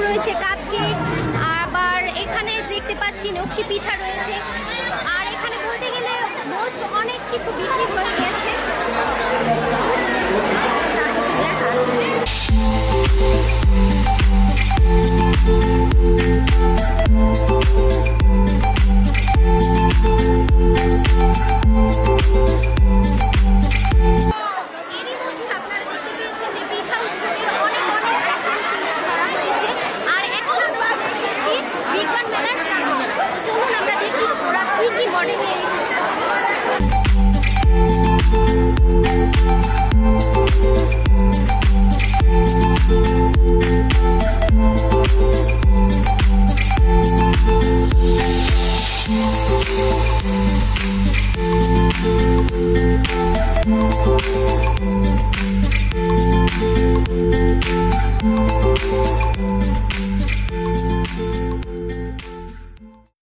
রয়েছে cup cake, আবার এখানে দেখতে পাচ্ছি নকশি পিঠা রয়েছে। আর এখানে বলতে গেলে মোস্ট অনেক কিছু বিক্রি হয়ে গেছে। Thank you.